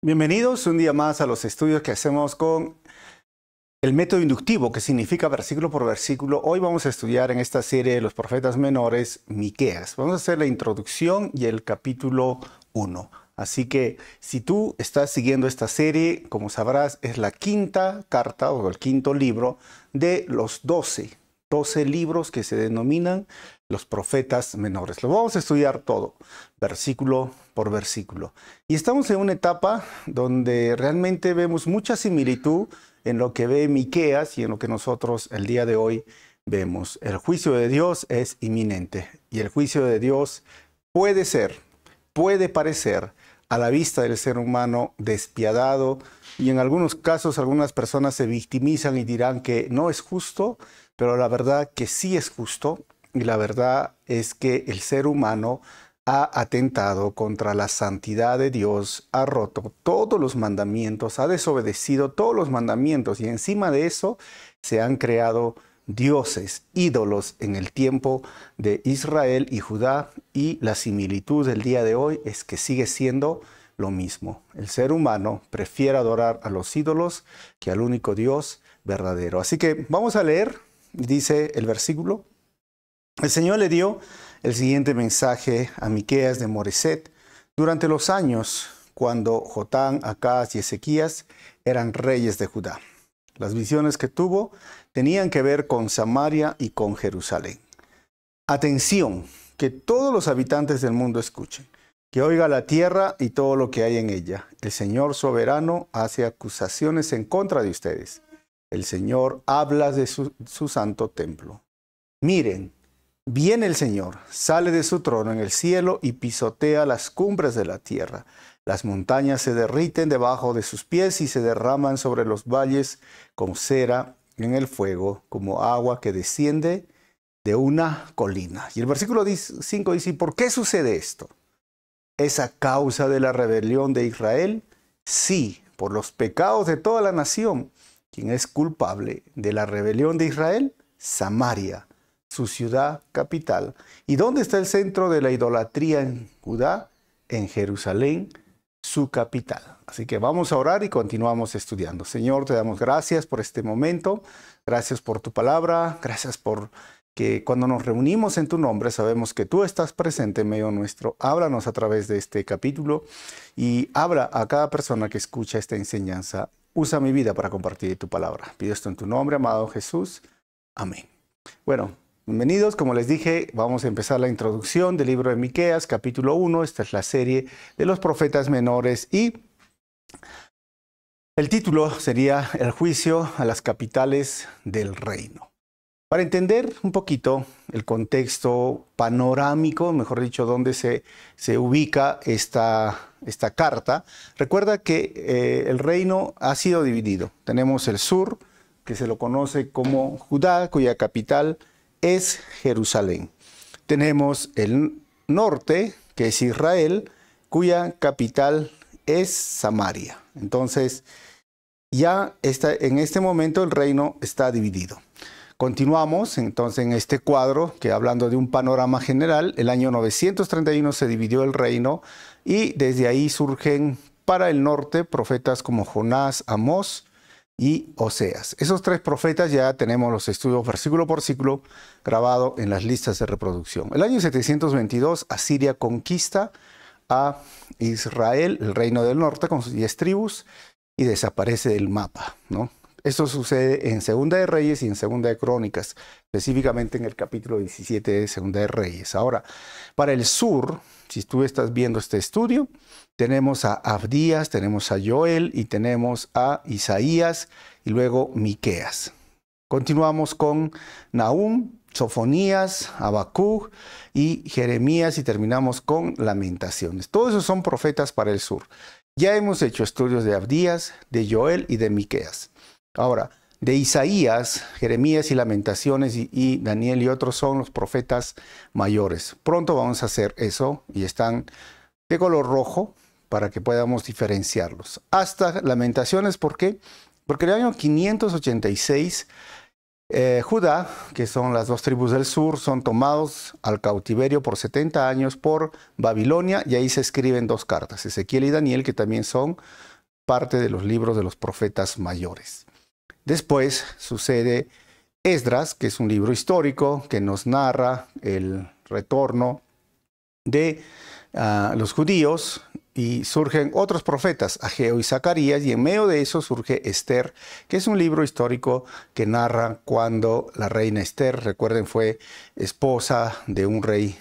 Bienvenidos un día más a los estudios que hacemos con el método inductivo, que significa versículo por versículo. Hoy vamos a estudiar en esta serie de los profetas menores, Miqueas. Vamos a hacer la introducción y el capítulo 1. Así que si tú estás siguiendo esta serie, como sabrás, es la quinta carta o el quinto libro de los 12 libros que se denominan los profetas menores. Lo vamos a estudiar todo, versículo por versículo. Y estamos en una etapa donde realmente vemos mucha similitud en lo que ve Miqueas y en lo que nosotros el día de hoy vemos. El juicio de Dios es inminente y el juicio de Dios puede parecer a la vista del ser humano despiadado, y en algunos casos algunas personas se victimizan y dirán que no es justo, pero la verdad que sí es justo, y la verdad es que el ser humano ha atentado contra la santidad de Dios, ha roto todos los mandamientos, ha desobedecido todos los mandamientos, y encima de eso se han creado dioses, ídolos en el tiempo de Israel y Judá, y la similitud del día de hoy es que sigue siendo lo mismo. El ser humano prefiere adorar a los ídolos que al único Dios verdadero. Así que vamos a leer, dice el versículo. El Señor le dio el siguiente mensaje a Miqueas de Moreset durante los años cuando Jotán, Acaz y Ezequías eran reyes de Judá. Las visiones que tuvo tenían que ver con Samaria y con Jerusalén. Atención, que todos los habitantes del mundo escuchen, que oiga la tierra y todo lo que hay en ella. El Señor soberano hace acusaciones en contra de ustedes. El Señor habla de su santo templo. Miren, viene el Señor, sale de su trono en el cielo y pisotea las cumbres de la tierra. Las montañas se derriten debajo de sus pies y se derraman sobre los valles como cera en el fuego, como agua que desciende de una colina. Y el versículo 5 dice, ¿por qué sucede esto? ¿Es a causa de la rebelión de Israel? Sí, por los pecados de toda la nación. ¿Quién es culpable de la rebelión de Israel? Samaria, su ciudad capital. ¿Y dónde está el centro de la idolatría en Judá? En Jerusalén, su capital. Así que vamos a orar y continuamos estudiando. Señor, te damos gracias por este momento. Gracias por tu palabra. Gracias por que cuando nos reunimos en tu nombre sabemos que tú estás presente en medio nuestro. Háblanos a través de este capítulo y habla a cada persona que escucha esta enseñanza. Usa mi vida para compartir tu palabra. Pido esto en tu nombre, amado Jesús. Amén. Bueno, bienvenidos. Como les dije, vamos a empezar la introducción del libro de Miqueas, capítulo 1. Esta es la serie de los profetas menores y el título sería El juicio a las capitales del reino. Para entender un poquito el contexto panorámico, mejor dicho, dónde se ubica esta carta, recuerda que el reino ha sido dividido. Tenemos el sur, que se lo conoce como Judá, cuya capital es Jerusalén. Tenemos el norte, que es Israel, cuya capital es Samaria. Entonces, ya en este momento el reino está dividido. Continuamos entonces en este cuadro que, hablando de un panorama general, el año 931 se dividió el reino y desde ahí surgen para el norte profetas como Jonás, Amós y Oseas. Esos tres profetas ya tenemos los estudios versículo por versículo grabado en las listas de reproducción. El año 722 Asiria conquista a Israel, el reino del norte, con sus 10 tribus y desaparece del mapa, ¿no? Esto sucede en Segunda de Reyes y en Segunda de Crónicas, específicamente en el capítulo 17 de Segunda de Reyes. Ahora, para el sur, si tú estás viendo este estudio, tenemos a Abdías, tenemos a Joel y tenemos a Isaías y luego Miqueas. Continuamos con Nahum, Sofonías, Habacuc y Jeremías y terminamos con Lamentaciones. Todos esos son profetas para el sur. Ya hemos hecho estudios de Abdías, de Joel y de Miqueas. Ahora, de Isaías, Jeremías y Lamentaciones y Daniel y otros son los profetas mayores. Pronto vamos a hacer eso y están de color rojo para que podamos diferenciarlos. Hasta Lamentaciones, ¿por qué? Porque en el año 586 Judá, que son las dos tribus del sur, son tomados al cautiverio por 70 años por Babilonia y ahí se escriben dos cartas, Ezequiel y Daniel, que también son parte de los libros de los profetas mayores. Después sucede Esdras, que es un libro histórico que nos narra el retorno de los judíos, y surgen otros profetas, Ageo y Zacarías, y en medio de eso surge Esther, que es un libro histórico que narra cuando la reina Esther, recuerden, fue esposa de un rey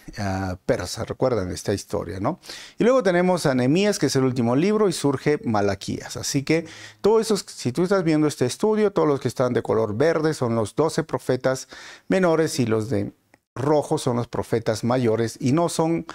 persa, recuerdan esta historia, ¿no? Y luego tenemos a Nehemías, que es el último libro, y surge Malaquías. Así que todo eso, si tú estás viendo este estudio, todos los que están de color verde son los 12 profetas menores y los de rojo son los profetas mayores, y no son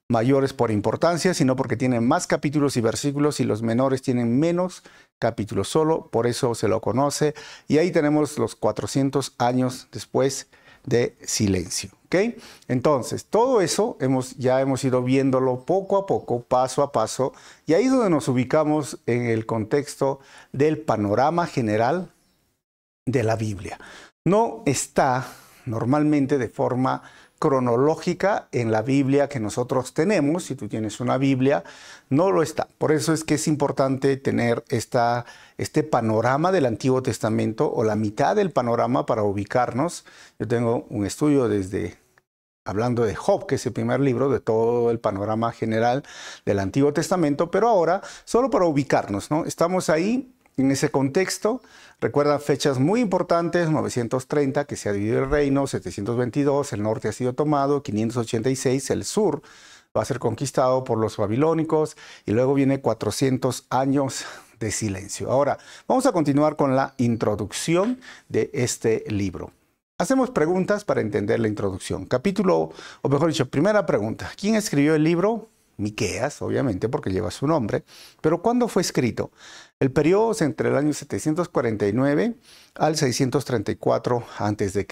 mayores por importancia, sino porque tienen más capítulos y versículos, y los menores tienen menos capítulos, solo por eso se lo conoce. Y ahí tenemos los 400 años después de silencio, ¿ok? Entonces, todo eso ya hemos ido viéndolo poco a poco, paso a paso, y ahí es donde nos ubicamos en el contexto del panorama general de la Biblia. No está normalmente de forma cronológica en la Biblia que nosotros tenemos. Si tú tienes una Biblia, no lo está. Por eso es que es importante tener este panorama del Antiguo Testamento, o la mitad del panorama, para ubicarnos. Yo tengo un estudio hablando de Job, que es el primer libro de todo el panorama general del Antiguo Testamento, pero ahora solo para ubicarnos, ¿no? Estamos ahí en ese contexto. Recuerda fechas muy importantes: 930, que se ha dividido el reino; 722, el norte ha sido tomado; 586, el sur va a ser conquistado por los babilónicos, y luego viene 400 años de silencio. Ahora, vamos a continuar con la introducción de este libro. Hacemos preguntas para entender la introducción. O mejor dicho, primera pregunta: ¿quién escribió el libro? Miqueas, obviamente, porque lleva su nombre. Pero ¿cuándo fue escrito? El periodo es entre el año 749 al 634 a.C.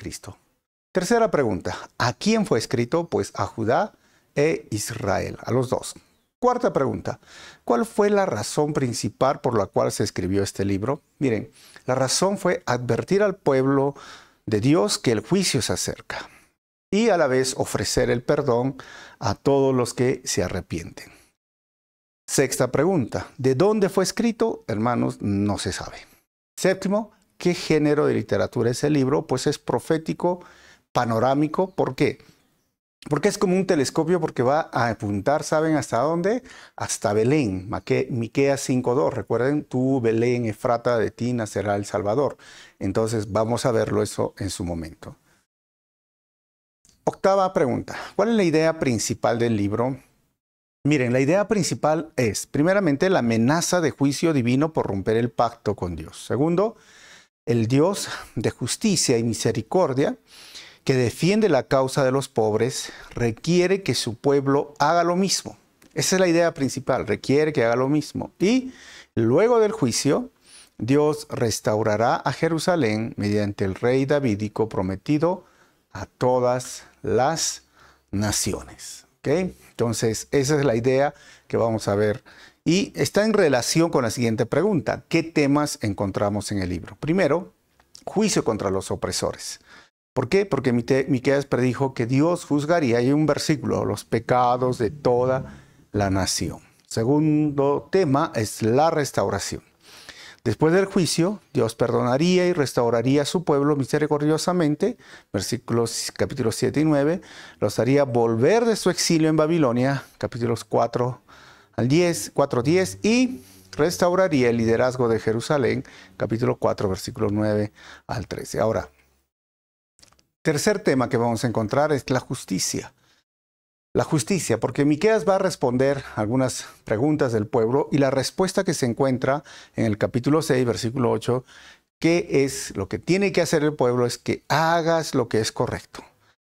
Tercera pregunta: ¿a quién fue escrito? Pues a Judá e Israel, a los dos. Cuarta pregunta: ¿cuál fue la razón principal por la cual se escribió este libro? Miren, la razón fue advertir al pueblo de Dios que el juicio se acerca, y a la vez ofrecer el perdón a todos los que se arrepienten. Sexta pregunta: ¿de dónde fue escrito? Hermanos, no se sabe. Séptimo: ¿qué género de literatura es el libro? Pues es profético, panorámico. ¿Por qué? Porque es como un telescopio, porque va a apuntar, ¿saben hasta dónde? Hasta Belén. Miqueas 5:2. Recuerden, tú, Belén, Efrata, de ti nacerá el Salvador. Entonces vamos a verlo eso en su momento. Octava pregunta: ¿cuál es la idea principal del libro? Miren, la idea principal es, primeramente, la amenaza de juicio divino por romper el pacto con Dios. Segundo, el Dios de justicia y misericordia, que defiende la causa de los pobres, requiere que su pueblo haga lo mismo. Esa es la idea principal, requiere que haga lo mismo. Y luego del juicio, Dios restaurará a Jerusalén mediante el rey davídico prometido a todas las naciones. ¿Okay? Entonces, esa es la idea que vamos a ver. Y está en relación con la siguiente pregunta: ¿qué temas encontramos en el libro? Primero, juicio contra los opresores. ¿Por qué? Porque Miqueas predijo que Dios juzgaría, hay un versículo, los pecados de toda la nación. Segundo tema es la restauración. Después del juicio, Dios perdonaría y restauraría a su pueblo misericordiosamente, versículos capítulos 7 y 9, los haría volver de su exilio en Babilonia, capítulos 4 al 10, 4-10, y restauraría el liderazgo de Jerusalén, capítulo 4, versículos 9 al 13. Ahora, tercer tema que vamos a encontrar es la justicia. La justicia, porque Miqueas va a responder algunas preguntas del pueblo, y la respuesta que se encuentra en el capítulo 6, versículo 8, que es lo que tiene que hacer el pueblo, es que hagas lo que es correcto,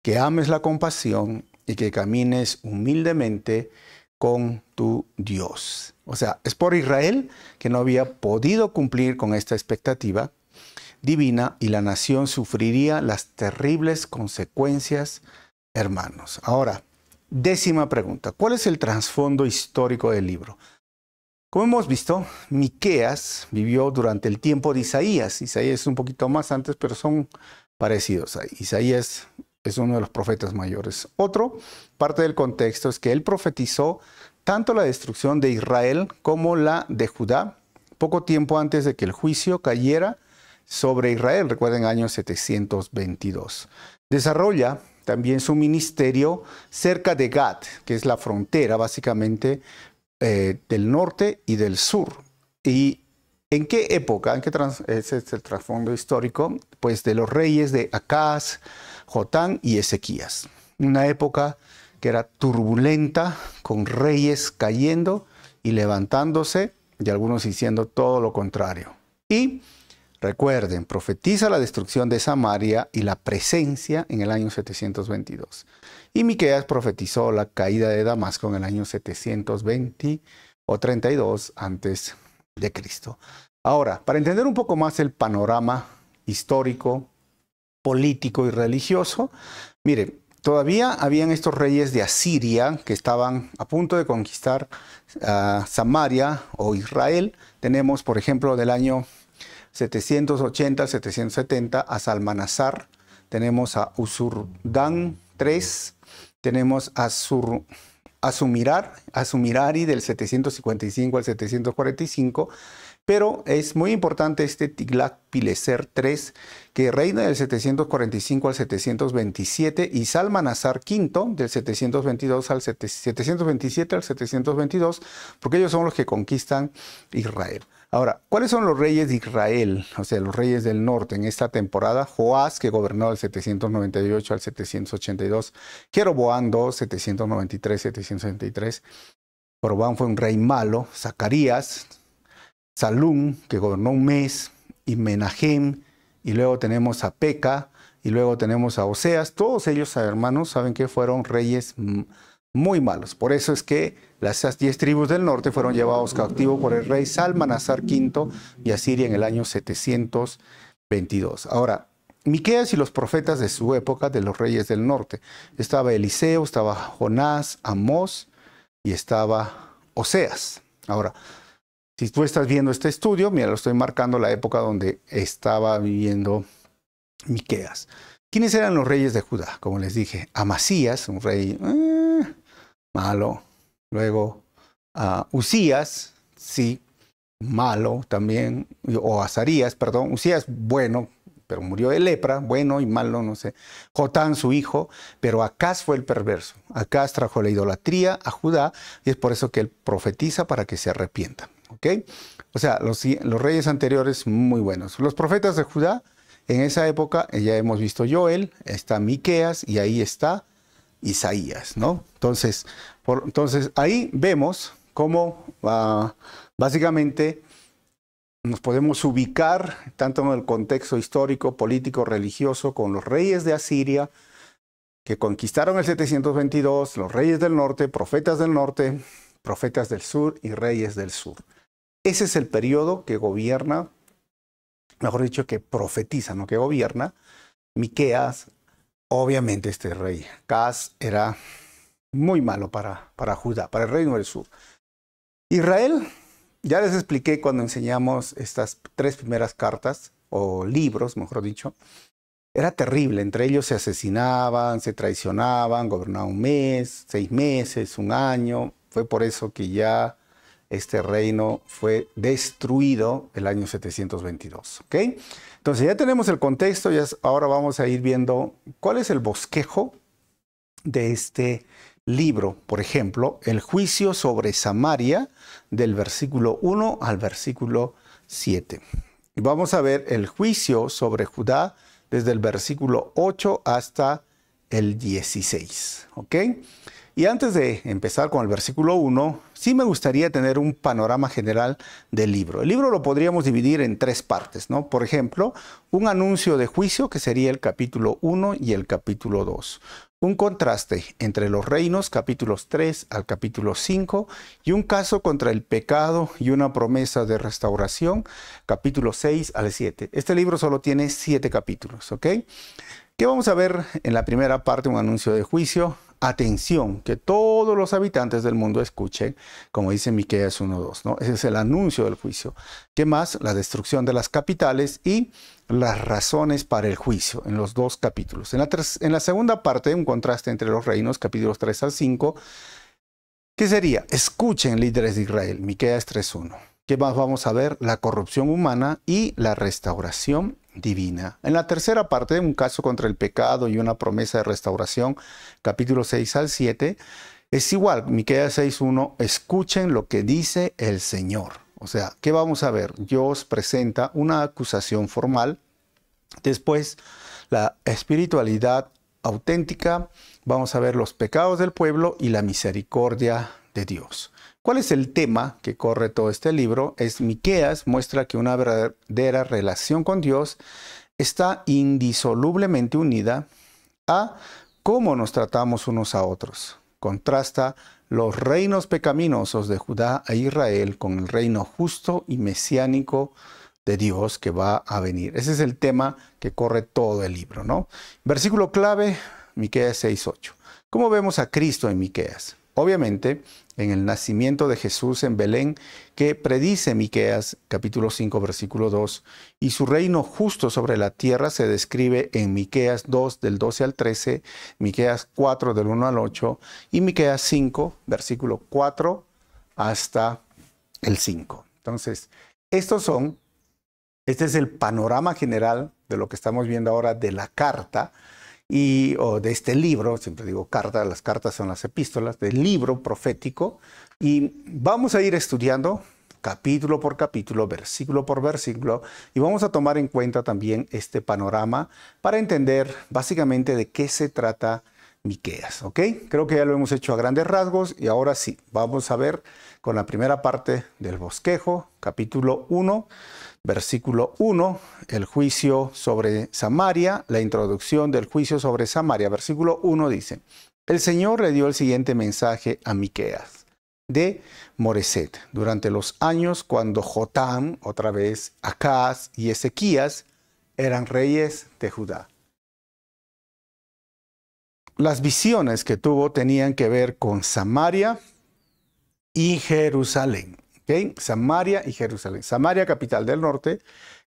que ames la compasión y que camines humildemente con tu Dios. O sea, es por Israel que no había podido cumplir con esta expectativa divina, y la nación sufriría las terribles consecuencias, hermanos. Ahora, décima pregunta: ¿cuál es el trasfondo histórico del libro? Como hemos visto, Miqueas vivió durante el tiempo de Isaías. Isaías es un poquito más antes, pero son parecidos ahí. Isaías es uno de los profetas mayores. Otro parte del contexto es que él profetizó tanto la destrucción de Israel como la de Judá poco tiempo antes de que el juicio cayera sobre Israel, recuerden, año 722. Desarrolla también su ministerio cerca de Gat, que es la frontera básicamente del norte y del sur. ¿Y en qué época? Ese es el trasfondo histórico, pues de los reyes de Acaz, Jotán y Ezequías. Una época que era turbulenta, con reyes cayendo y levantándose, y algunos diciendo todo lo contrario. Y recuerden, profetiza la destrucción de Samaria y la presencia en el año 722. Y Miqueas profetizó la caída de Damasco en el año 720 o 32 antes de Cristo. Ahora, para entender un poco más el panorama histórico, político y religioso, miren, todavía habían estos reyes de Asiria que estaban a punto de conquistar Samaria o Israel. Tenemos, por ejemplo, del año 780 al 770 a Salmanasar, tenemos a Usurdán III, tenemos a Asumirari del 755 al 745, pero es muy importante este Tiglat-Pileser III, que reina del 745 al 727, y Salmanasar V del 727 al 722, porque ellos son los que conquistan Israel. Ahora, ¿cuáles son los reyes de Israel? O sea, los reyes del norte en esta temporada. Joás, que gobernó del 798 al 782. Jeroboam II, 793-773. Jeroboam fue un rey malo. Zacarías. Salum, que gobernó un mes. Y Menahem. Y luego tenemos a Peca. Y luego tenemos a Oseas. Todos ellos, hermanos, saben que fueron reyes muy malos. Por eso es que las 10 tribus del norte fueron llevados cautivos por el rey Salmanasar V y Asiria en el año 722. Ahora, Miqueas y los profetas de su época, de los reyes del norte. Estaba Eliseo, estaba Jonás, Amós y estaba Oseas. Ahora, si tú estás viendo este estudio, mira, lo estoy marcando la época donde estaba viviendo Miqueas. ¿Quiénes eran los reyes de Judá? Como les dije, Amasías, un rey malo. Luego Usías, sí, malo también. O Azarías, perdón. Usías, bueno, pero murió de lepra, bueno y malo, no sé. Jotán, su hijo, pero Acaz fue el perverso. Acaz trajo la idolatría a Judá y es por eso que él profetiza para que se arrepientan. ¿Ok? O sea, los reyes anteriores muy buenos. Los profetas de Judá, en esa época, ya hemos visto Joel, está Miqueas y ahí está Isaías, ¿no? Entonces ahí vemos cómo básicamente nos podemos ubicar tanto en el contexto histórico, político, religioso, con los reyes de Asiria que conquistaron el 722, los reyes del norte, profetas del sur y reyes del sur. Ese es el periodo que gobierna, mejor dicho, que profetiza, no que gobierna, Miqueas. Obviamente este rey Acaz era muy malo para Judá, para el reino del sur. Israel, ya les expliqué cuando enseñamos estas 3 primeras cartas, o libros, mejor dicho, era terrible. Entre ellos se asesinaban, se traicionaban, gobernaban un mes, 6 meses, un año. Fue por eso que ya este reino fue destruido el año 722. ¿Ok? Entonces ya tenemos el contexto, y ahora vamos a ir viendo cuál es el bosquejo de este libro. Por ejemplo, el juicio sobre Samaria, del versículo 1 al versículo 7. Y vamos a ver el juicio sobre Judá desde el versículo 8 hasta el 16. ¿Ok? Y antes de empezar con el versículo 1, sí me gustaría tener un panorama general del libro. El libro lo podríamos dividir en 3 partes, ¿no? Por ejemplo, un anuncio de juicio, que sería el capítulo 1 y el capítulo 2. Un contraste entre los reinos, capítulos 3 al capítulo 5, y un caso contra el pecado y una promesa de restauración, capítulo 6 al 7. Este libro solo tiene 7 capítulos, ¿ok? ¿Qué vamos a ver en la primera parte? Un anuncio de juicio. Atención, que todos los habitantes del mundo escuchen, como dice Miqueas 1:2, ¿no? Ese es el anuncio del juicio. ¿Qué más? La destrucción de las capitales y las razones para el juicio, en los 2 capítulos. En la segunda parte, un contraste entre los reinos, capítulos 3 al 5, ¿qué sería? Escuchen, líderes de Israel, Miqueas 3:1. ¿Qué más vamos a ver? La corrupción humana y la restauración divina. En la tercera parte, un caso contra el pecado y una promesa de restauración, capítulo 6 al 7, es igual, Miqueas 6:1, escuchen lo que dice el Señor. O sea, ¿qué vamos a ver? Dios presenta una acusación formal, después la espiritualidad auténtica, vamos a ver los pecados del pueblo y la misericordia de Dios. ¿Cuál es el tema que corre todo este libro? Miqueas muestra que una verdadera relación con Dios está indisolublemente unida a cómo nos tratamos unos a otros. Contrasta los reinos pecaminosos de Judá e Israel con el reino justo y mesiánico de Dios que va a venir. Ese es el tema que corre todo el libro, ¿no? Versículo clave, Miqueas 6:8. ¿Cómo vemos a Cristo en Miqueas? Obviamente, en el nacimiento de Jesús en Belén, que predice Miqueas, capítulo 5, versículo 2, y su reino justo sobre la tierra se describe en Miqueas 2, del 12 al 13, Miqueas 4, del 1 al 8, y Miqueas 5, versículo 4 hasta el 5. Entonces, este es el panorama general de lo que estamos viendo ahora de la carta, o de este libro, siempre digo carta, las cartas son las epístolas, del libro profético, y vamos a ir estudiando capítulo por capítulo, versículo por versículo, y vamos a tomar en cuenta también este panorama para entender básicamente de qué se trata Miqueas, ¿ok? Creo que ya lo hemos hecho a grandes rasgos, y ahora sí, vamos a ver con la primera parte del bosquejo, capítulo 1, versículo 1, el juicio sobre Samaria, la introducción del juicio sobre Samaria. Versículo 1 dice, el Señor le dio el siguiente mensaje a Miqueas de Moreset, durante los años cuando Jotam, otra vez Acaz y Ezequías eran reyes de Judá. Las visiones que tuvo tenían que ver con Samaria y Jerusalén. ¿Okay? Samaria y Jerusalén. Samaria, capital del norte,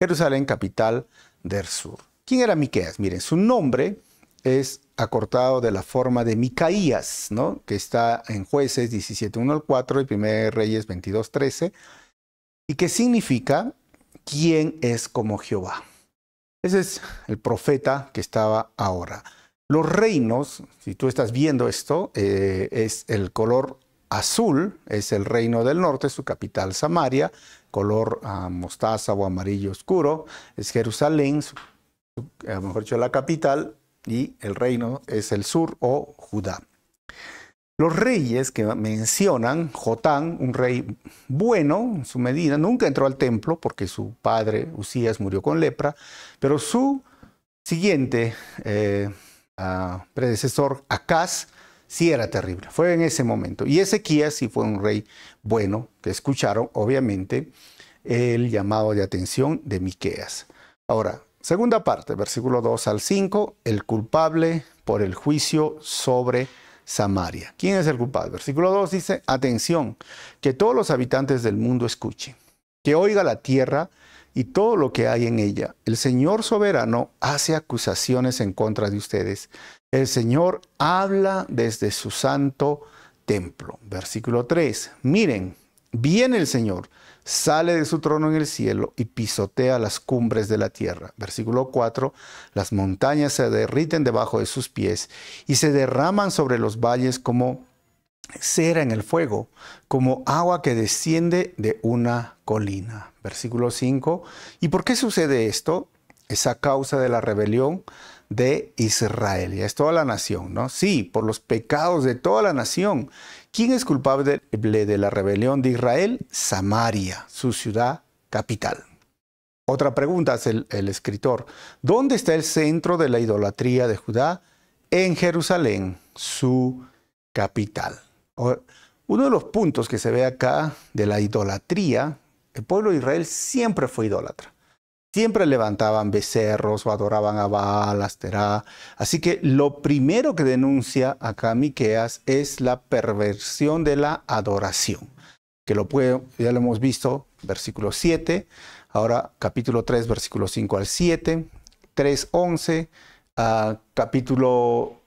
Jerusalén, capital del sur. ¿Quién era Miqueas? Miren, su nombre es acortado de la forma de Micaías, ¿no? Que está en Jueces 17:1 al 4 y 1 Reyes 22:13, y que significa ¿quién es como Jehová? Ese es el profeta que estaba ahora. Los reinos, si tú estás viendo esto, es el color azul, es el reino del norte, su capital Samaria, color mostaza o amarillo oscuro, es Jerusalén, mejor dicho, la capital, y el reino es el sur o Judá. Los reyes que mencionan, Jotam, un rey bueno en su medida, nunca entró al templo porque su padre Usías murió con lepra, pero su siguiente predecesor, Acaz, sí era terrible, fue en ese momento. Y Ezequías sí fue un rey bueno, que escucharon, obviamente, el llamado de atención de Miqueas. Ahora, segunda parte, versículo 2 al 5, el culpable por el juicio sobre Samaria. ¿Quién es el culpable? Versículo 2 dice, atención, que todos los habitantes del mundo escuchen, que oiga la tierra y todo lo que hay en ella. El Señor soberano hace acusaciones en contra de ustedes. El Señor habla desde su santo templo. Versículo 3. Miren, viene el Señor, sale de su trono en el cielo y pisotea las cumbres de la tierra. Versículo 4. Las montañas se derriten debajo de sus pies y se derraman sobre los valles como cera en el fuego, como agua que desciende de una colina. Versículo 5. ¿Y por qué sucede esto? Es a causa de la rebelión de Israel. Y es toda la nación, ¿no? Sí, por los pecados de toda la nación. ¿Quién es culpable de la rebelión de Israel? Samaria, su ciudad capital. Otra pregunta hace el escritor. ¿Dónde está el centro de la idolatría de Judá? En Jerusalén, su capital. Uno de los puntos que se ve acá de la idolatría, el pueblo de Israel siempre fue idólatra. Siempre levantaban becerros o adoraban a Baal, Asterá. Así que lo primero que denuncia acá Miqueas es la perversión de la adoración. Que ya lo hemos visto, versículo 7. Ahora capítulo 3, versículo 5 al 7. 3:11. Capítulo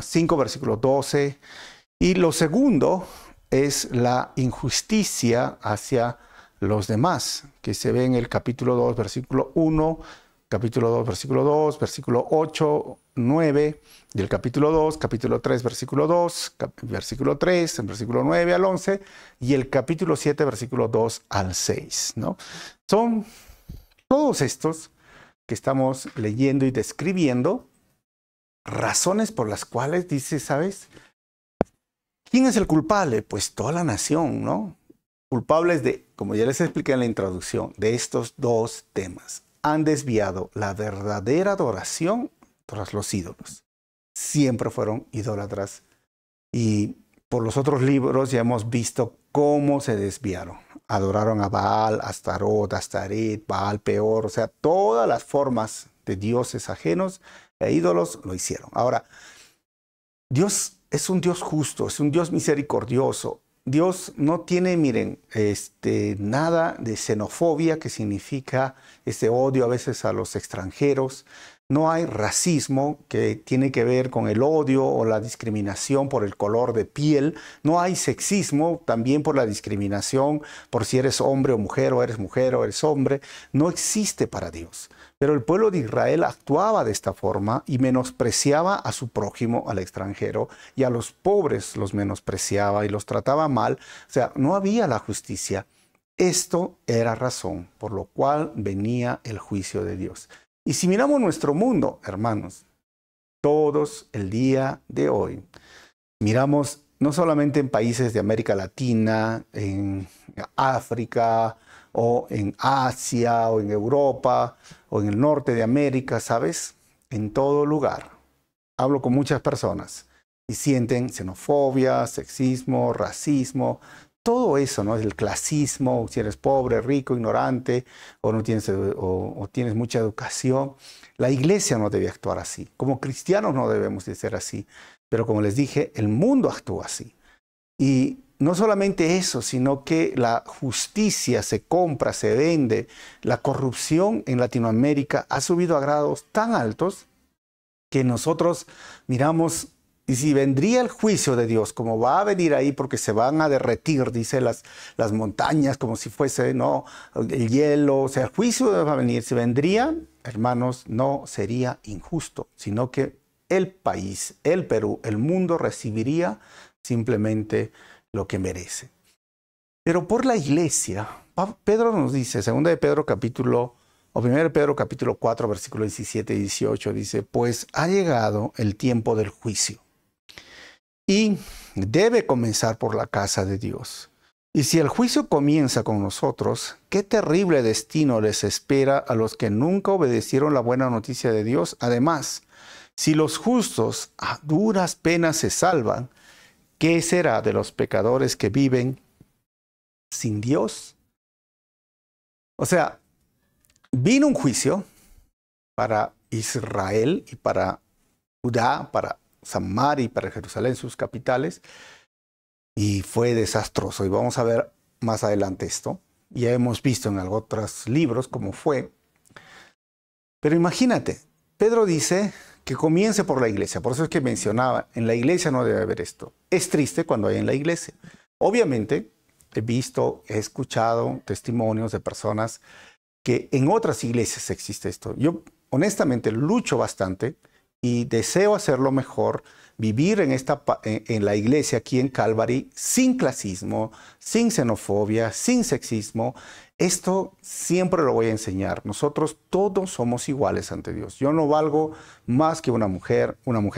5, versículo 12. Y lo segundo es la injusticia hacia los demás, que se ve en el capítulo 2, versículo 1, capítulo 2, versículo 2, versículo 8, 9, del capítulo 2, capítulo 3, versículo 2, versículo 3, en versículo 9 al 11, y el capítulo 7, versículo 2 al 6, ¿no? Son todos estos que estamos leyendo y describiendo razones por las cuales dice, ¿sabes? ¿Quién es el culpable? Pues toda la nación, ¿no? Culpables de, como ya les expliqué en la introducción, de estos dos temas. Han desviado la verdadera adoración tras los ídolos. Siempre fueron idólatras. Y por los otros libros ya hemos visto cómo se desviaron. Adoraron a Baal, Astarot, Astaret, Baal Peor, o sea, todas las formas de dioses ajenos e ídolos lo hicieron. Ahora, Dios es un Dios justo, es un Dios misericordioso. Dios no tiene, miren, nada de xenofobia, que significa ese odio a veces a los extranjeros. No hay racismo, que tiene que ver con el odio o la discriminación por el color de piel. No hay sexismo, también por la discriminación por si eres hombre o eres hombre. No existe para Dios. Pero el pueblo de Israel actuaba de esta forma y menospreciaba a su prójimo, al extranjero, y a los pobres los menospreciaba y los trataba mal. O sea, no había la justicia. Esto era razón por lo cual venía el juicio de Dios. Y si miramos nuestro mundo, hermanos, todos el día de hoy, miramos no solamente en países de América Latina, en África, o en Asia, o en Europa, o en el norte de América, ¿sabes? En todo lugar. Hablo con muchas personas y sienten xenofobia, sexismo, racismo, todo eso, ¿no? El clasismo, si eres pobre, rico, ignorante, o no tienes, o tienes mucha educación. La iglesia no debe actuar así. Como cristianos no debemos de ser así. Pero como les dije, el mundo actúa así. Y no solamente eso, sino que la justicia se compra, se vende. La corrupción en Latinoamérica ha subido a grados tan altos que nosotros miramos, y si vendría el juicio de Dios, como va a venir ahí porque se van a derretir, dice las montañas, como si fuese, ¿no?, el hielo. O sea, el juicio va a venir. Si vendría, hermanos, no sería injusto, sino que el país, el Perú, el mundo recibiría simplemente lo que merece. Pero por la iglesia, Pedro nos dice, 2 de Pedro capítulo, o 1 de Pedro capítulo 4, versículos 17 y 18, dice, pues ha llegado el tiempo del juicio y debe comenzar por la casa de Dios. Y si el juicio comienza con nosotros, qué terrible destino les espera a los que nunca obedecieron la buena noticia de Dios. Además, si los justos a duras penas se salvan, ¿qué será de los pecadores que viven sin Dios? O sea, vino un juicio para Israel y para Judá, para Samaria y para Jerusalén, sus capitales, y fue desastroso. Y vamos a ver más adelante esto. Ya hemos visto en otros libros cómo fue. Pero imagínate, Pedro dice que comience por la iglesia. Por eso es que mencionaba, en la iglesia no debe haber esto. Es triste cuando hay en la iglesia. Obviamente, he escuchado testimonios de personas que en otras iglesias existe esto. Yo honestamente lucho bastante y deseo hacerlo mejor, vivir en la iglesia aquí en Calvary sin clasismo, sin xenofobia, sin sexismo. Esto siempre lo voy a enseñar. Nosotros todos somos iguales ante Dios. Yo no valgo más que una mujer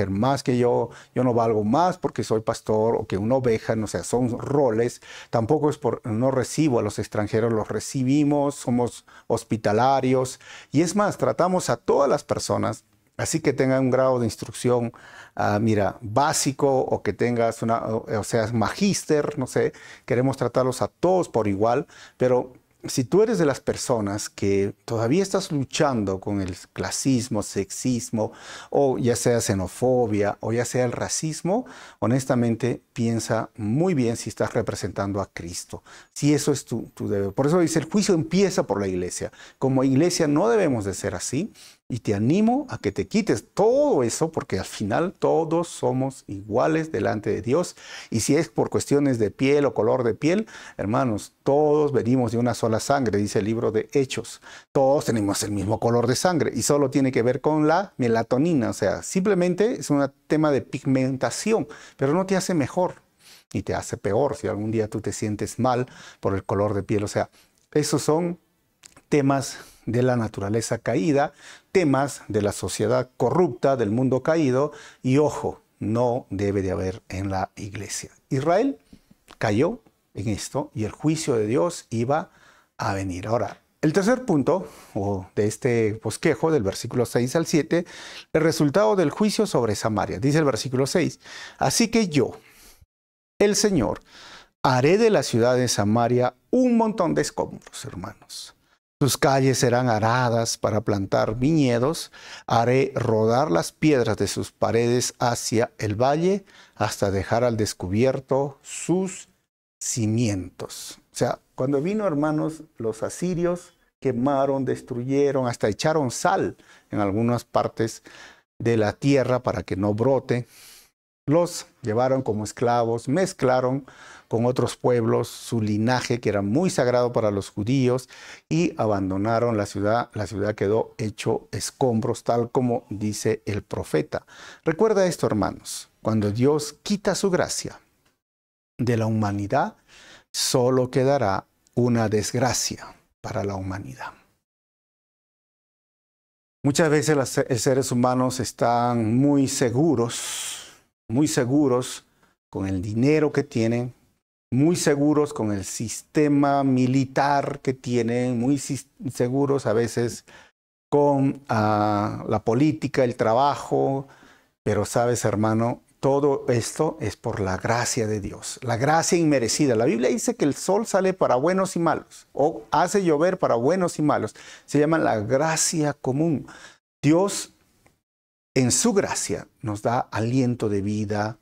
más que yo no valgo más porque soy pastor o que una oveja, no sé, son roles. Tampoco es no recibo a los extranjeros, los recibimos, somos hospitalarios. Y es más, tratamos a todas las personas, así que tengan un grado de instrucción, básico, o que tengas o seas magíster, no sé, queremos tratarlos a todos por igual. Pero si tú eres de las personas que todavía estás luchando con el clasismo, sexismo, o ya sea xenofobia, o ya sea el racismo, honestamente piensa muy bien si estás representando a Cristo. Si eso es tu deber. Por eso dice, el juicio empieza por la iglesia. Como iglesia no debemos de ser así. Y te animo a que te quites todo eso, porque al final todos somos iguales delante de Dios. Y si es por cuestiones de piel o color de piel, hermanos, todos venimos de una sola sangre, dice el libro de Hechos. Todos tenemos el mismo color de sangre y solo tiene que ver con la melatonina. O sea, simplemente es un tema de pigmentación, pero no te hace mejor ni te hace peor si algún día tú te sientes mal por el color de piel. O sea, esos son temas de la naturaleza caída, temas de la sociedad corrupta, del mundo caído, y ojo, no debe de haber en la iglesia. Israel cayó en esto y el juicio de Dios iba a venir. Ahora, el tercer punto de este bosquejo, del versículo 6 al 7, el resultado del juicio sobre Samaria. Dice el versículo 6, así que yo, el Señor, haré de la ciudad de Samaria un montón de escombros, hermanos. Sus calles serán aradas para plantar viñedos. Haré rodar las piedras de sus paredes hacia el valle hasta dejar al descubierto sus cimientos. O sea, cuando vino, hermanos, los asirios quemaron, destruyeron, hasta echaron sal en algunas partes de la tierra para que no brote. Los llevaron como esclavos, mezclaron con otros pueblos su linaje, que era muy sagrado para los judíos, y abandonaron la ciudad. La ciudad quedó hecho escombros, tal como dice el profeta. Recuerda esto, hermanos, cuando Dios quita su gracia de la humanidad, solo quedará una desgracia para la humanidad. Muchas veces los seres humanos están muy seguros con el dinero que tienen, muy seguros con el sistema militar que tienen, muy seguros a veces con la política, el trabajo, pero sabes, hermano, todo esto es por la gracia de Dios, la gracia inmerecida. La Biblia dice que el sol sale para buenos y malos, o hace llover para buenos y malos. Se llama la gracia común. Dios, en su gracia, nos da aliento de vida,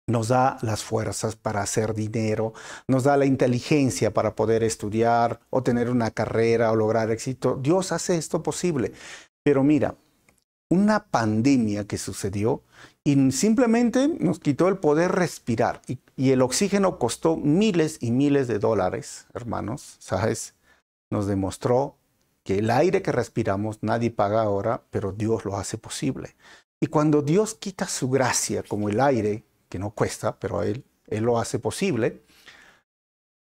nos da las fuerzas para hacer dinero, nos da la inteligencia para poder estudiar o tener una carrera o lograr éxito. Dios hace esto posible. Pero mira, una pandemia que sucedió y simplemente nos quitó el poder respirar. Y el oxígeno costó miles y miles de dólares, hermanos, ¿sabes? Nos demostró que el aire que respiramos nadie paga ahora, pero Dios lo hace posible. Y cuando Dios quita su gracia, como el aire, que no cuesta, pero Él lo hace posible,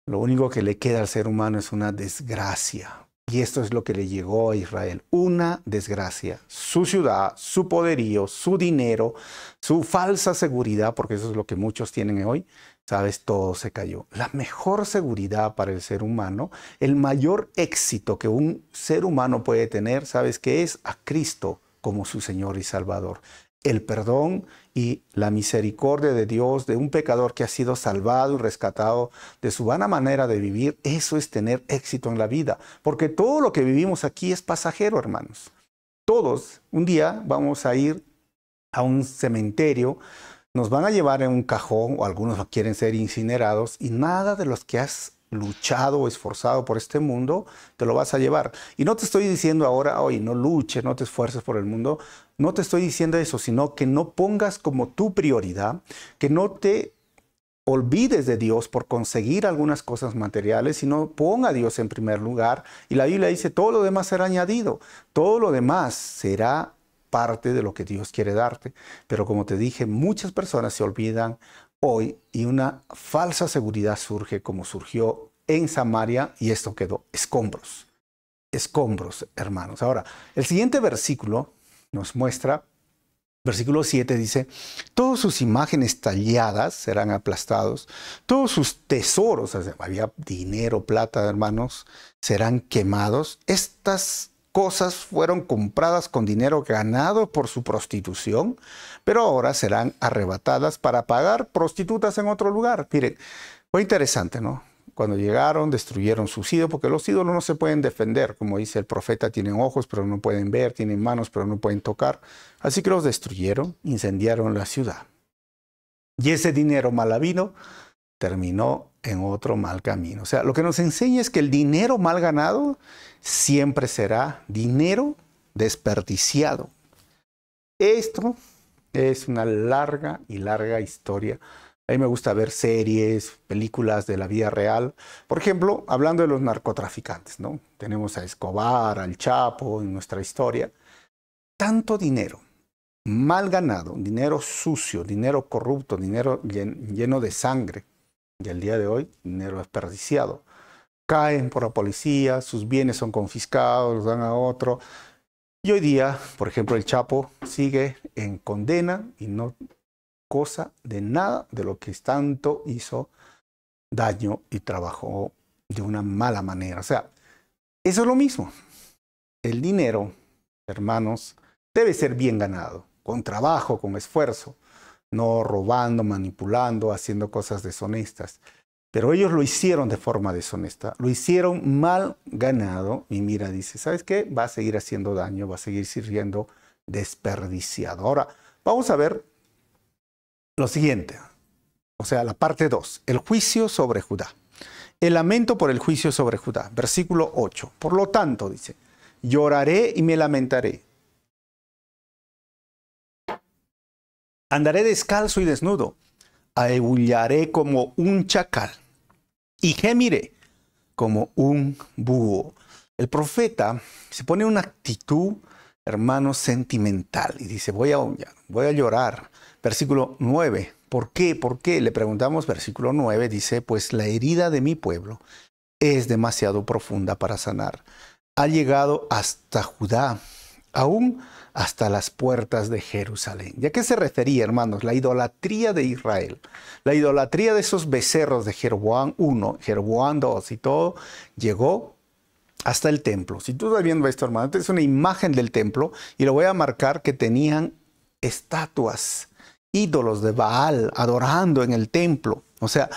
lo único que le queda al ser humano es una desgracia. Y esto es lo que le llegó a Israel, una desgracia. Su ciudad, su poderío, su dinero, su falsa seguridad, porque eso es lo que muchos tienen hoy, ¿sabes? Todo se cayó. La mejor seguridad para el ser humano, el mayor éxito que un ser humano puede tener, ¿sabes qué es? A Cristo como su Señor y Salvador. El perdón y la misericordia de Dios, de un pecador que ha sido salvado y rescatado de su vana manera de vivir, eso es tener éxito en la vida. Porque todo lo que vivimos aquí es pasajero, hermanos. Todos un día vamos a ir a un cementerio, nos van a llevar en un cajón, o algunos quieren ser incinerados, y nada de los que has luchado o esforzado por este mundo, te lo vas a llevar. Y no te estoy diciendo ahora, oye, no luches, no te esfuerces por el mundo. No te estoy diciendo eso, sino que no pongas como tu prioridad, que no te olvides de Dios por conseguir algunas cosas materiales, sino ponga a Dios en primer lugar. Y la Biblia dice, todo lo demás será añadido. Todo lo demás será parte de lo que Dios quiere darte. Pero como te dije, muchas personas se olvidan hoy y una falsa seguridad surge como surgió en Samaria y esto quedó escombros. Escombros, hermanos. Ahora, el siguiente versículo nos muestra, versículo 7 dice, todas sus imágenes talladas serán aplastados, todos sus tesoros, o sea, había dinero, plata, hermanos, serán quemados. Estas cosas fueron compradas con dinero ganado por su prostitución, pero ahora serán arrebatadas para pagar prostitutas en otro lugar. Miren, fue interesante, ¿no? Cuando llegaron, destruyeron sus ídolos, porque los ídolos no se pueden defender. Como dice el profeta, tienen ojos, pero no pueden ver, tienen manos, pero no pueden tocar. Así que los destruyeron, incendiaron la ciudad. Y ese dinero mal habido terminó en otro mal camino. O sea, lo que nos enseña es que el dinero mal ganado siempre será dinero desperdiciado. Esto es una larga y larga historia. A mí me gusta ver series, películas de la vida real. Por ejemplo, hablando de los narcotraficantes, ¿no? Tenemos a Escobar, al Chapo en nuestra historia. Tanto dinero mal ganado, dinero sucio, dinero corrupto, dinero lleno de sangre. Y el día de hoy, dinero desperdiciado. Caen por la policía, sus bienes son confiscados, los dan a otro. Y hoy día, por ejemplo, el Chapo sigue en condena y no cosa de nada de lo que tanto hizo daño y trabajó de una mala manera. O sea, eso es lo mismo. El dinero, hermanos, debe ser bien ganado, con trabajo, con esfuerzo, no robando, manipulando, haciendo cosas deshonestas. Pero ellos lo hicieron de forma deshonesta, lo hicieron mal ganado y mira, dice, ¿sabes qué? Va a seguir haciendo daño, va a seguir sirviendo desperdiciado. Ahora, vamos a ver lo siguiente, o sea, la parte 2, el juicio sobre Judá. El lamento por el juicio sobre Judá, versículo 8. Por lo tanto, dice, lloraré y me lamentaré. Andaré descalzo y desnudo, aullaré como un chacal y gemiré como un búho. El profeta se pone en una actitud, hermano, sentimental y dice, voy a aullar, voy a llorar. Versículo 9. ¿Por qué? ¿Por qué? Le preguntamos, versículo 9, dice, pues la herida de mi pueblo es demasiado profunda para sanar. Ha llegado hasta Judá, aún hasta las puertas de Jerusalén. ¿Y a qué se refería, hermanos? La idolatría de Israel, la idolatría de esos becerros de Jeroboam I, Jeroboam II y todo, llegó hasta el templo. Si tú estás viendo esto, hermano, esta es una imagen del templo y lo voy a marcar que tenían estatuas, ídolos de Baal adorando en el templo. O sea,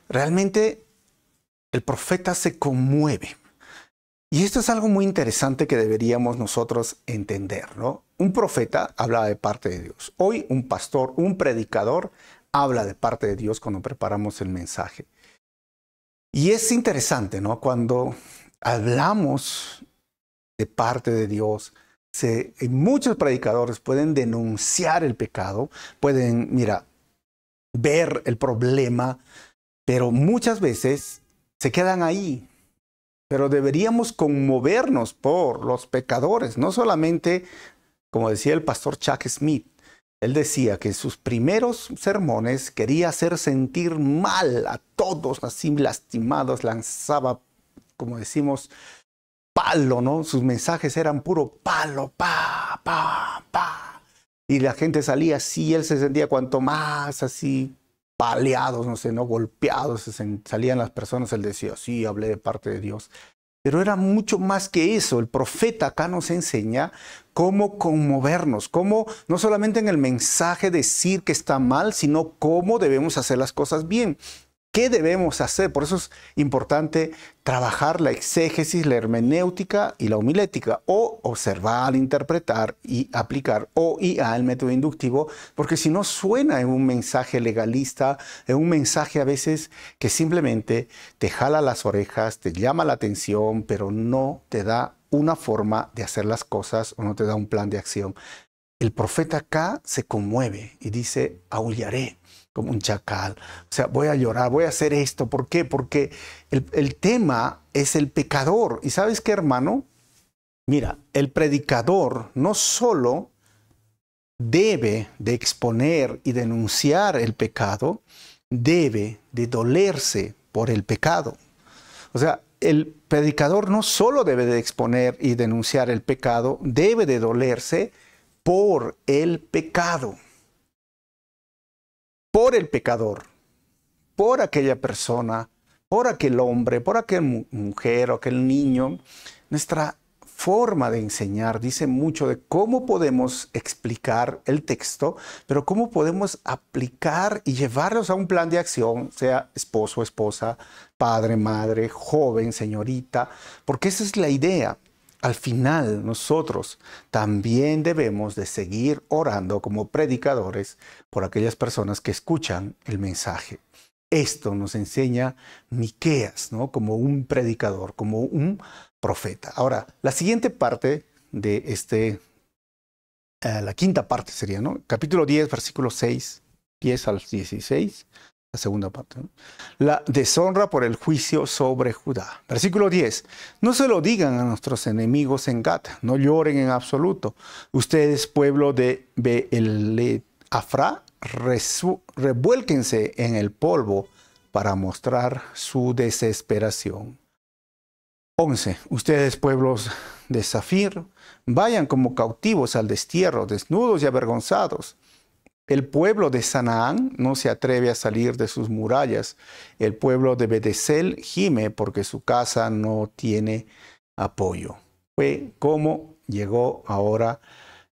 realmente el profeta se conmueve. Y esto es algo muy interesante que deberíamos nosotros entender, ¿no? Un profeta habla de parte de Dios. Hoy un pastor, un predicador, habla de parte de Dios cuando preparamos el mensaje. Y es interesante, ¿no? Cuando hablamos de parte de Dios, muchos predicadores pueden denunciar el pecado, pueden, mira, ver el problema, pero muchas veces se quedan ahí. Pero deberíamos conmovernos por los pecadores, no solamente, como decía el pastor Chuck Smith, él decía que en sus primeros sermones quería hacer sentir mal a todos, así lastimados, lanzaba, como decimos, palo, ¿no? Sus mensajes eran puro palo, pa, pa, pa. Y la gente salía así, él se sentía cuanto más así, paleados, no sé, no golpeados, salían las personas, él decía, sí, hablé de parte de Dios. Pero era mucho más que eso. El profeta acá nos enseña cómo conmovernos, cómo no solamente en el mensaje decir que está mal, sino cómo debemos hacer las cosas bien. ¿Qué debemos hacer? Por eso es importante trabajar la exégesis, la hermenéutica y la homilética, o observar, interpretar y aplicar OIA, el método inductivo, porque si no suena en un mensaje legalista, en un mensaje a veces que simplemente te jala las orejas, te llama la atención, pero no te da una forma de hacer las cosas o no te da un plan de acción. El profeta acá se conmueve y dice, aullaré como un chacal. O sea, voy a llorar, voy a hacer esto. ¿Por qué? Porque el tema es el pecador. ¿Y sabes qué, hermano? Mira, el predicador no solo debe de exponer y denunciar el pecado, debe de dolerse por el pecado. O sea, el predicador no solo debe de exponer y denunciar el pecado, debe de dolerse por el pecado. Por el pecador, por aquella persona, por aquel hombre, por aquella mujer o aquel niño. Nuestra forma de enseñar dice mucho de cómo podemos explicar el texto, pero cómo podemos aplicar y llevarlos a un plan de acción, sea esposo, esposa, padre, madre, joven, señorita, porque esa es la idea. Al final, nosotros también debemos de seguir orando como predicadores por aquellas personas que escuchan el mensaje. Esto nos enseña Miqueas, ¿no? Como un predicador, como un profeta. Ahora, la siguiente parte la quinta parte sería, ¿no? Capítulo 10, versículo 6, 10 al 16, la segunda parte, ¿no? La deshonra por el juicio sobre Judá. Versículo 10. No se lo digan a nuestros enemigos en Gat, no lloren en absoluto. Ustedes, pueblo de Beelefra, revuélquense en el polvo para mostrar su desesperación. 11. Ustedes, pueblos de Zafir, vayan como cautivos al destierro, desnudos y avergonzados. El pueblo de Sanaán no se atreve a salir de sus murallas. El pueblo de Bedesel gime porque su casa no tiene apoyo. Fue como llegó ahora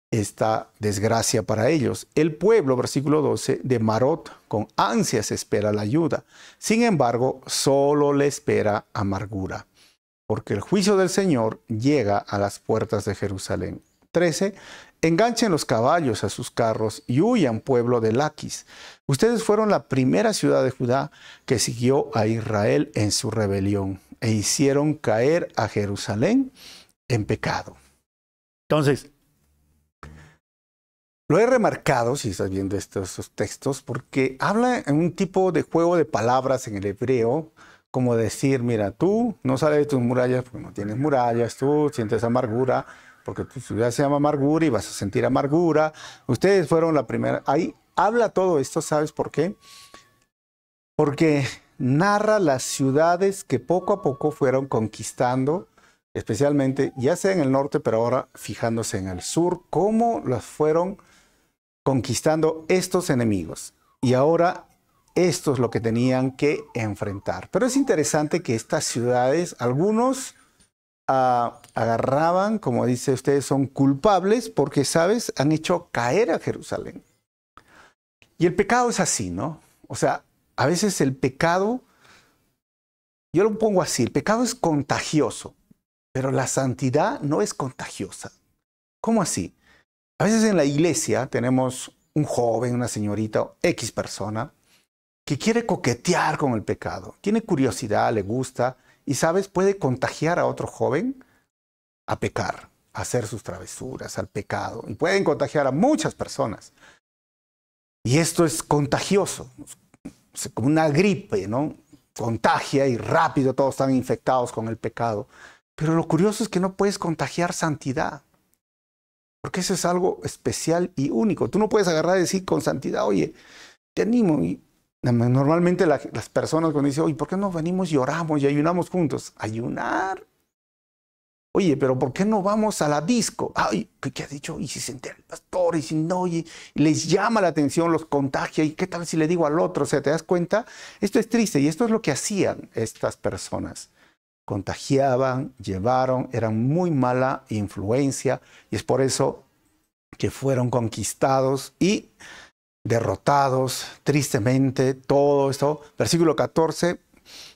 esta desgracia para ellos. El pueblo, versículo 12, de Marot con ansias espera la ayuda. Sin embargo, solo le espera amargura, porque el juicio del Señor llega a las puertas de Jerusalén. 13. Enganchen los caballos a sus carros y huyan, pueblo de Laquis. Ustedes fueron la primera ciudad de Judá que siguió a Israel en su rebelión e hicieron caer a Jerusalén en pecado. Entonces, lo he remarcado, si estás viendo estos textos, porque habla en un tipo de juego de palabras en el hebreo, como decir, mira, tú no sales de tus murallas porque no tienes murallas, tú sientes amargura porque tu ciudad se llama amargura y vas a sentir amargura. Ustedes fueron la primera. Ahí habla todo esto, ¿sabes por qué? Porque narra las ciudades que poco a poco fueron conquistando, especialmente, ya sea en el norte, pero ahora fijándose en el sur, cómo las fueron conquistando estos enemigos. Y ahora esto es lo que tenían que enfrentar. Pero es interesante que estas ciudades, algunos agarraban, como dice ustedes, son culpables porque, ¿sabes?, han hecho caer a Jerusalén. Y el pecado es así, ¿no? O sea, a veces el pecado, yo lo pongo así, el pecado es contagioso, pero la santidad no es contagiosa. ¿Cómo así? A veces en la iglesia tenemos un joven, una señorita, X persona, que quiere coquetear con el pecado. Tiene curiosidad, le gusta, y sabes, puede contagiar a otro joven a pecar, a hacer sus travesuras, al pecado. Y pueden contagiar a muchas personas. Y esto es contagioso, es como una gripe, ¿no? Contagia y rápido todos están infectados con el pecado. Pero lo curioso es que no puedes contagiar santidad. Porque eso es algo especial y único. Tú no puedes agarrar y decir con santidad, oye, te animo. Y normalmente las personas cuando dicen, oye, ¿por qué no venimos y oramos y ayunamos juntos? ¿Ayunar? Oye, pero ¿por qué no vamos a la disco? Ay, ¿qué ha dicho? Y si se entera el pastor, y si no, y les llama la atención, los contagia, y qué tal si le digo al otro, o sea, ¿te das cuenta? Esto es triste, y esto es lo que hacían estas personas. Contagiaban, llevaron, eran muy mala influencia, y es por eso que fueron conquistados y derrotados, tristemente, todo esto. Versículo 14,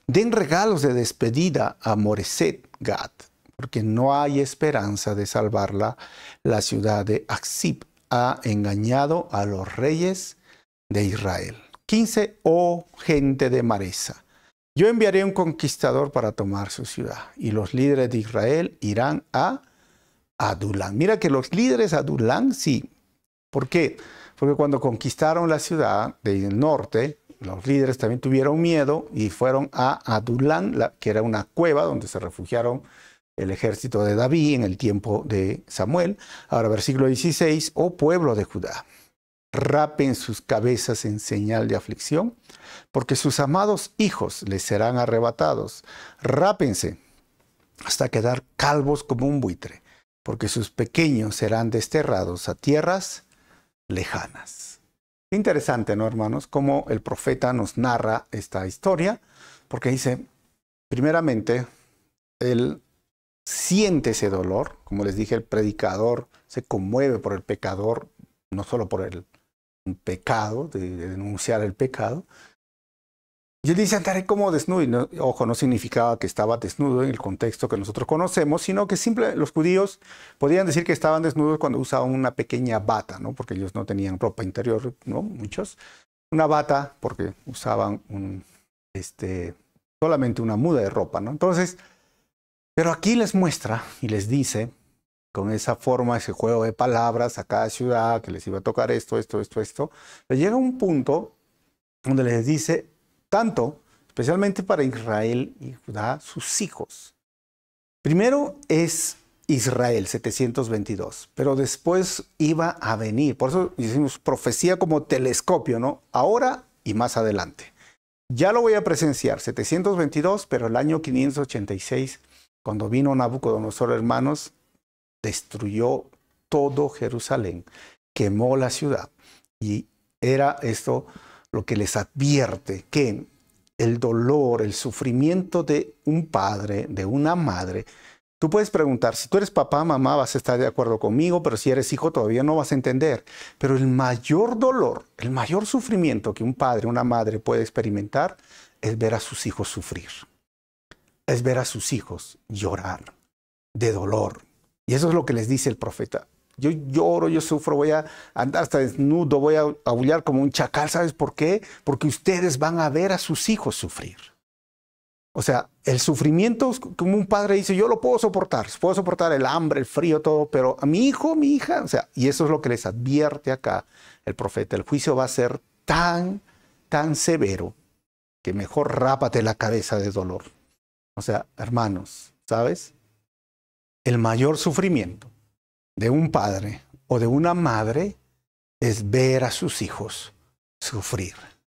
den regalos de despedida a Moreset Gat, porque no hay esperanza de salvarla. La ciudad de Aksib ha engañado a los reyes de Israel. 15, oh gente de Maresa, yo enviaré un conquistador para tomar su ciudad, y los líderes de Israel irán a Adulán. Mira que los líderes de Adulán, sí. ¿Por qué? Porque cuando conquistaron la ciudad del norte, los líderes también tuvieron miedo y fueron a Adulán, que era una cueva donde se refugiaron el ejército de David en el tiempo de Samuel. Ahora, versículo 16, oh pueblo de Judá, rapen sus cabezas en señal de aflicción, porque sus amados hijos les serán arrebatados. Rápense hasta quedar calvos como un buitre, porque sus pequeños serán desterrados a tierras lejanas. Interesante, ¿no, hermanos? Cómo el profeta nos narra esta historia, porque dice, primeramente, él siente ese dolor. Como les dije, el predicador se conmueve por el pecador, no solo por el pecado, de denunciar el pecado. Y él dice, andaré como desnudo. Y no, ojo, no significaba que estaba desnudo en el contexto que nosotros conocemos, sino que los judíos podían decir que estaban desnudos cuando usaban una pequeña bata, ¿no? Porque ellos no tenían ropa interior, ¿no? Muchos. Una bata porque usaban solamente una muda de ropa, ¿no? Entonces, pero aquí les muestra y les dice con esa forma, ese juego de palabras a cada ciudad, que les iba a tocar esto. Pero llega un punto donde les dice, tanto, especialmente para Israel y Judá, sus hijos. Primero es Israel, 722, pero después iba a venir. Por eso decimos profecía como telescopio, ¿no? Ahora y más adelante. Ya lo voy a presenciar, 722, pero el año 586, cuando vino Nabucodonosor, hermanos, destruyó todo Jerusalén, quemó la ciudad. Y era esto lo que les advierte, que el dolor, el sufrimiento de un padre, de una madre. Tú puedes preguntar, si tú eres papá, mamá, vas a estar de acuerdo conmigo, pero si eres hijo todavía no vas a entender. Pero el mayor dolor, el mayor sufrimiento que un padre, una madre puede experimentar es ver a sus hijos sufrir. Es ver a sus hijos llorar de dolor. Y eso es lo que les dice el profeta. Yo lloro, yo sufro, voy a andar hasta desnudo, voy a aullar como un chacal. ¿Sabes por qué? Porque ustedes van a ver a sus hijos sufrir. O sea, el sufrimiento, como un padre dice, yo lo puedo soportar el hambre, el frío, todo, pero a mi hijo, mi hija, o sea, y eso es lo que les advierte acá el profeta. El juicio va a ser tan severo que mejor rápate la cabeza de dolor. O sea, hermanos, ¿sabes? El mayor sufrimiento de un padre o de una madre es ver a sus hijos sufrir.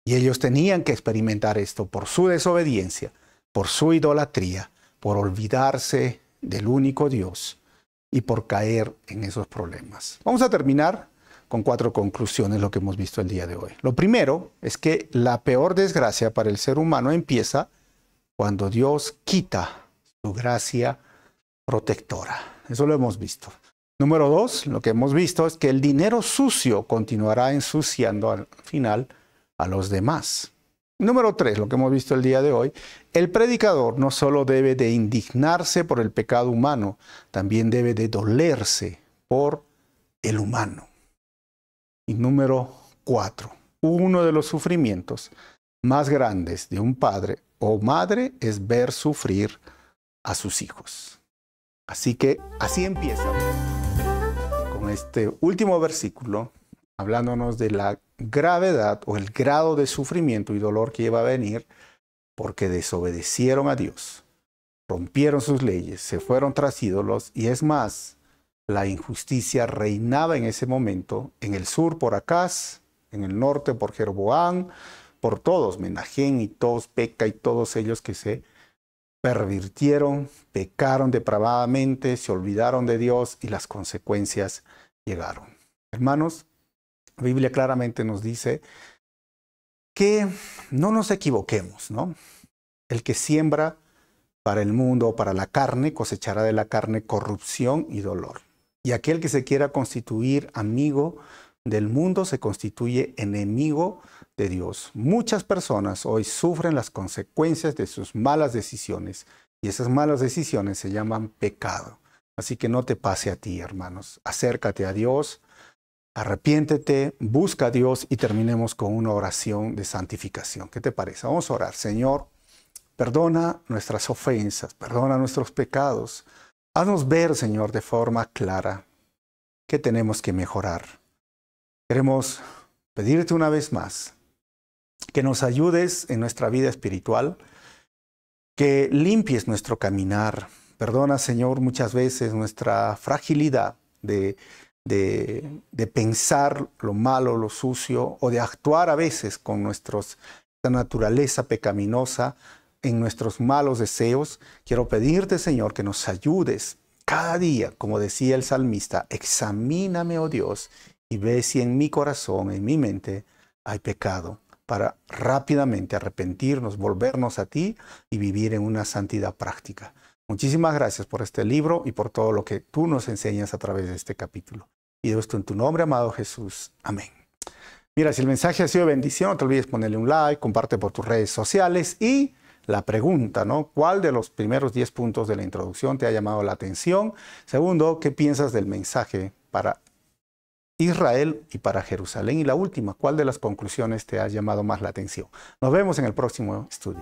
Y ellos tenían que experimentar esto por su desobediencia, por su idolatría, por olvidarse del único Dios y por caer en esos problemas. Vamos a terminar con 4 conclusiones, lo que hemos visto el día de hoy. Lo primero es que la peor desgracia para el ser humano empieza cuando Dios quita su gracia protectora. Eso lo hemos visto. Número 2, lo que hemos visto es que el dinero sucio continuará ensuciando al final a los demás. Número 3, lo que hemos visto el día de hoy, el predicador no solo debe de indignarse por el pecado humano, también debe de dolerse por el humano. Y número 4, uno de los sufrimientos más grandes de un padre o madre es ver sufrir a sus hijos. Así que así empieza con este último versículo, hablándonos de la gravedad o el grado de sufrimiento y dolor que iba a venir porque desobedecieron a Dios, rompieron sus leyes, se fueron tras ídolos y es más, la injusticia reinaba en ese momento en el sur por Acaz, en el norte por Jeroboam, por todos, Menachem y todos, Peca y todos ellos que se pervirtieron, pecaron depravadamente, se olvidaron de Dios y las consecuencias llegaron. Hermanos, la Biblia claramente nos dice que no nos equivoquemos, ¿no? El que siembra para el mundo o para la carne, cosechará de la carne corrupción y dolor. Y aquel que se quiera constituir amigo del mundo se constituye enemigo de Dios. Muchas personas hoy sufren las consecuencias de sus malas decisiones y esas malas decisiones se llaman pecado. Así que no te pase a ti, hermanos. Acércate a Dios. Arrepiéntete, busca a Dios y terminemos con una oración de santificación. ¿Qué te parece? Vamos a orar. Señor, perdona nuestras ofensas, perdona nuestros pecados. Haznos ver, Señor, de forma clara qué tenemos que mejorar. Queremos pedirte una vez más que nos ayudes en nuestra vida espiritual, que limpies nuestro caminar. Perdona, Señor, muchas veces nuestra fragilidad de pensar lo malo, lo sucio, o de actuar a veces con nuestra naturaleza pecaminosa en nuestros malos deseos. Quiero pedirte, Señor, que nos ayudes cada día, como decía el salmista, examíname, oh Dios, y ve si en mi corazón, en mi mente, hay pecado, para rápidamente arrepentirnos, volvernos a ti y vivir en una santidad práctica. Muchísimas gracias por este libro y por todo lo que tú nos enseñas a través de este capítulo. Y de esto en tu nombre, amado Jesús. Amén. Mira, si el mensaje ha sido de bendición, no te olvides ponerle un like, comparte por tus redes sociales y la pregunta, ¿no? ¿Cuál de los primeros 10 puntos de la introducción te ha llamado la atención? Segundo, ¿qué piensas del mensaje para Israel y para Jerusalén? Y la última, ¿cuál de las conclusiones te ha llamado más la atención? Nos vemos en el próximo estudio.